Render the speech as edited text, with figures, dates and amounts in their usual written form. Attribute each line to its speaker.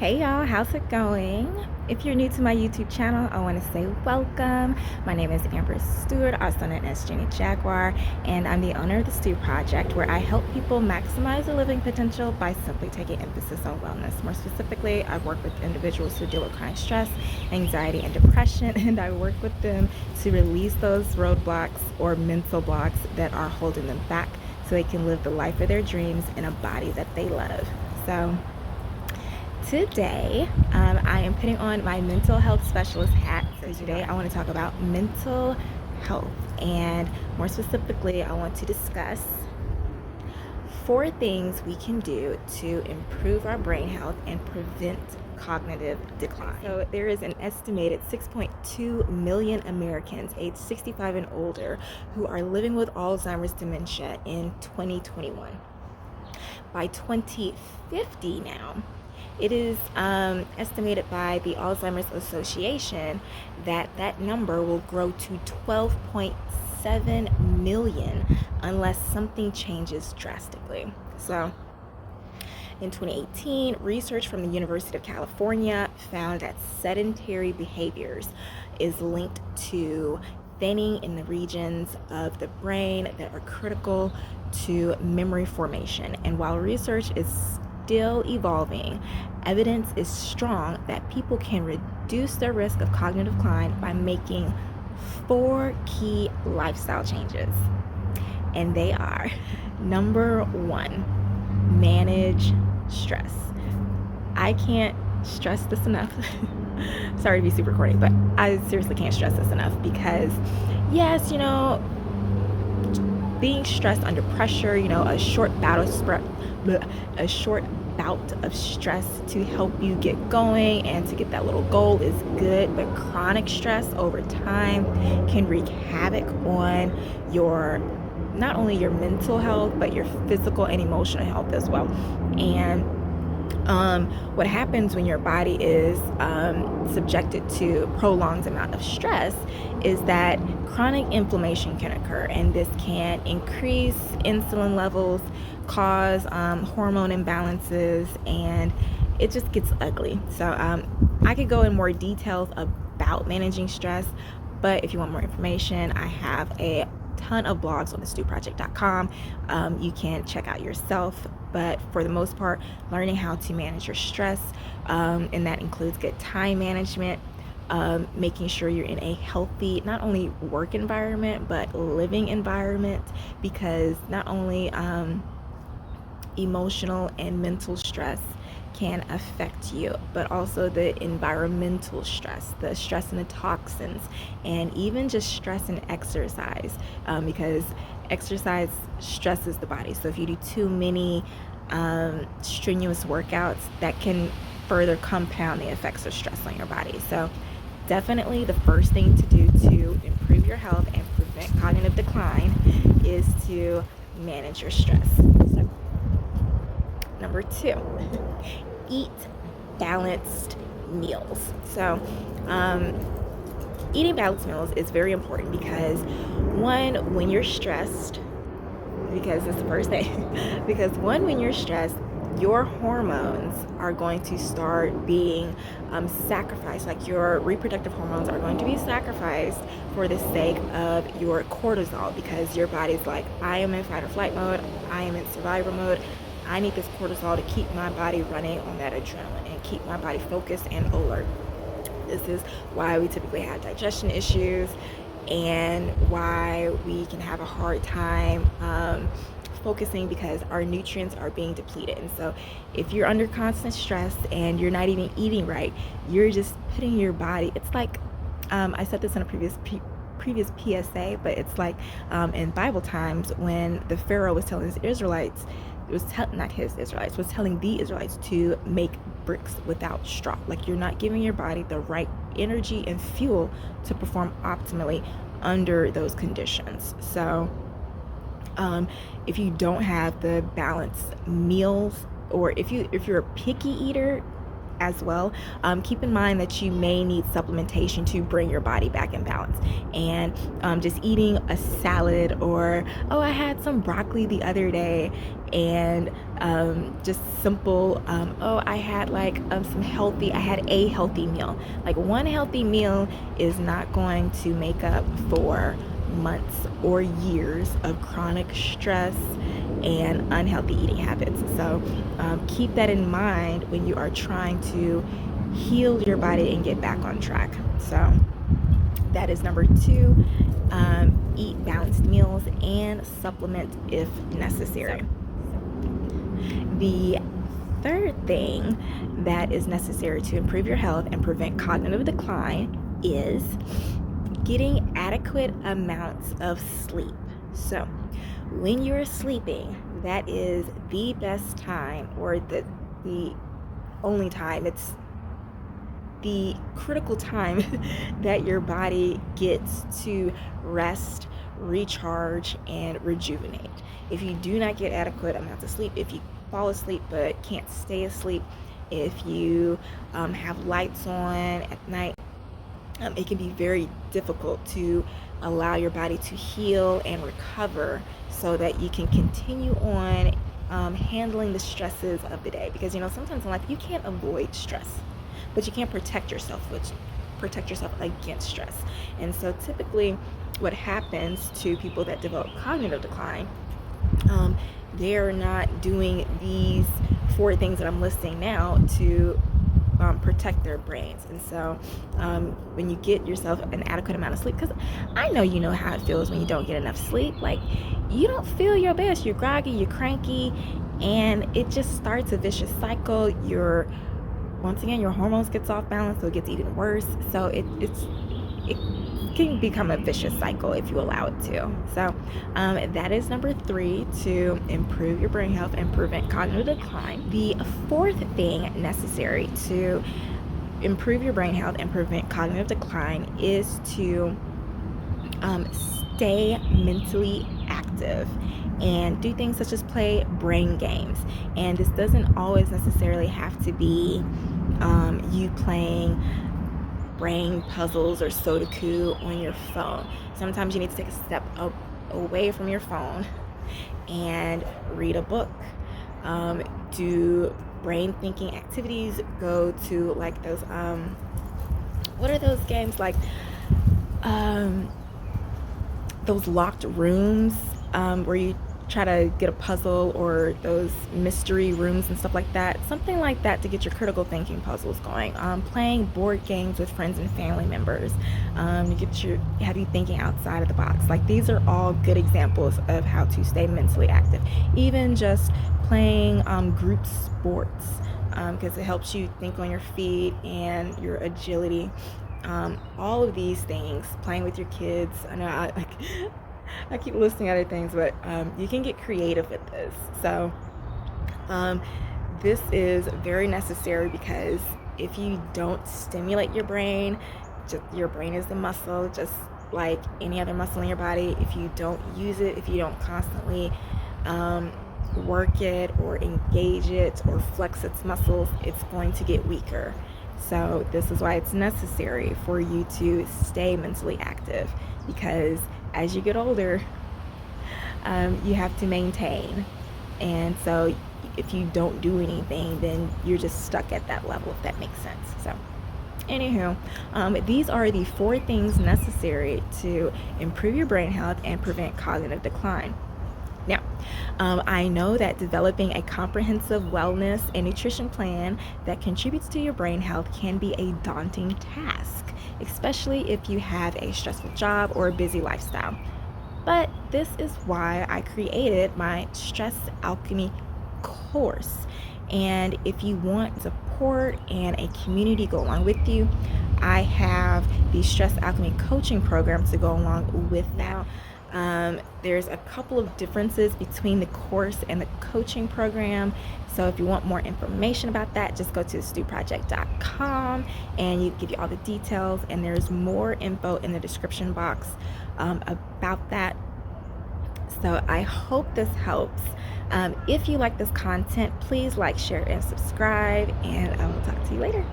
Speaker 1: Hey y'all, how's it going? If you're new to my YouTube channel, I want to say welcome. My name is Amber Stewart, also known as Jenny Jaguar, and I'm the owner of the Stew Project, where I help people maximize their living potential by simply taking emphasis on wellness. More specifically, I work with individuals who deal with chronic stress, anxiety, and depression, and I work with them to release those roadblocks or mental blocks that are holding them back so they can live the life of their dreams in a body that they love. So today, I am putting on my mental health specialist hat. So today I want to talk about mental health, and more specifically, I want to discuss 4 things we can do to improve our brain health and prevent cognitive decline. So there is an estimated 6.2 million Americans aged 65 and older who are living with Alzheimer's dementia in 2021. By 2050 now, it is estimated by the Alzheimer's Association that that number will grow to 12.7 million unless something changes drastically. So in 2018, research from the University of California found that sedentary behaviors is linked to thinning in the regions of the brain that are critical to memory formation. And while research is still evolving, evidence is strong that people can reduce their risk of cognitive decline by making 4 key lifestyle changes. And they are: number 1, manage stress. I can't stress this enough. Sorry to be super corny, but I seriously can't stress this enough because, yes, being stressed under pressure, a short bout of stress to help you get going and to get that little goal is good, but chronic stress over time can wreak havoc on your not only your mental health but your physical and emotional health as well. And what happens when your body is subjected to prolonged amount of stress is that chronic inflammation can occur, and this can increase insulin levels, cause hormone imbalances, and it just gets ugly. So I could go in more details about managing stress, but if you want more information, I have a ton of blogs on thestewproject.com. You can check out yourself, but for the most part, learning how to manage your stress, and that includes good time management, making sure you're in a healthy, not only work environment, but living environment, because not only emotional and mental stress can affect you, but also the environmental stress, the stress and the toxins, and even just stress and exercise, because exercise stresses the body. So if you do too many strenuous workouts, that can further compound the effects of stress on your body. So definitely the first thing to do to improve your health and prevent cognitive decline is to manage your stress. So, number 2, eat balanced meals. So eating balanced meals is very important because, one, when you're stressed, because that's the first thing, because one, when you're stressed, your hormones are going to start being sacrificed, like your reproductive hormones are going to be sacrificed for the sake of your cortisol, because your body's like, I am in fight or flight mode, I am in survivor mode, I need this cortisol to keep my body running on that adrenaline and keep my body focused and alert. This is why we typically have digestion issues and why we can have a hard time focusing, because our nutrients are being depleted. And so if you're under constant stress and you're not even eating right, you're just putting your body, it's like, I said this in a previous PSA, but it's like in Bible times when the Pharaoh was telling his Israelites, was telling the Israelites to make bricks without straw. Like, you're not giving your body the right energy and fuel to perform optimally under those conditions. So if you don't have the balanced meals, or if you're a picky eater, as well, keep in mind that you may need supplementation to bring your body back in balance. And just eating a salad, or, oh, I had some broccoli the other day, and just simple, oh, I had like I had a healthy meal. Like, one healthy meal is not going to make up for months or years of chronic stress and unhealthy eating habits. So keep that in mind when you are trying to heal your body and get back on track. So that is number 2. Eat balanced meals and supplement if necessary. The third thing that is necessary to improve your health and prevent cognitive decline is getting adequate amounts of sleep. So when you're sleeping, that is the best time, or the only time, it's the critical time that your body gets to rest, recharge, and rejuvenate. If you do not get adequate amounts of sleep, if you fall asleep but can't stay asleep, if you have lights on at night, it can be very difficult to allow your body to heal and recover so that you can continue on handling the stresses of the day. Because sometimes in life you can't avoid stress, but you can't protect yourself against stress. And so typically what happens to people that develop cognitive decline, they're not doing these 4 things that I'm listing now to protect their brains. And so when you get yourself an adequate amount of sleep, because I know you know how it feels when you don't get enough sleep. Like, you don't feel your best, you're groggy, you're cranky, and it just starts a vicious cycle. Once again, your hormones gets off balance, so it gets even worse. So it can become a vicious cycle if you allow it to. So that is number 3, to improve your brain health and prevent cognitive decline. The 4th thing necessary to improve your brain health and prevent cognitive decline is to stay mentally active and do things such as play brain games. And this doesn't always necessarily have to be you playing brain puzzles or Sudoku on your phone. Sometimes you need to take a step away from your phone and read a book. Do brain thinking activities. Go to like those what are those games, like those locked rooms where you try to get a puzzle, or those mystery rooms and stuff like that. Something like that to get your critical thinking puzzles going. Playing board games with friends and family members to have you thinking outside of the box. Like, these are all good examples of how to stay mentally active. Even just playing group sports, because it helps you think on your feet and your agility. All of these things, playing with your kids. I know I keep listing other things, but you can get creative with this. So this is very necessary, because if you don't stimulate your brain is the muscle, just like any other muscle in your body. If you don't use it, if you don't constantly work it or engage it or flex its muscles, it's going to get weaker. So this is why it's necessary for you to stay mentally active, because as you get older, you have to maintain. And so if you don't do anything, then you're just stuck at that level, if that makes sense. So anywho, these are the 4 things necessary to improve your brain health and prevent cognitive decline. Now, I know that developing a comprehensive wellness and nutrition plan that contributes to your brain health can be a daunting task, especially if you have a stressful job or a busy lifestyle. But this is why I created my Stress Alchemy course. And if you want support and a community to go along with you, I have the Stress Alchemy coaching program to go along with that. There's a couple of differences between the course and the coaching program. So if you want more information about that, just go to stewproject.com and you give you all the details. And there's more info in the description box about that. So I hope this helps. If you like this content, please like, share, and subscribe, and I will talk to you later.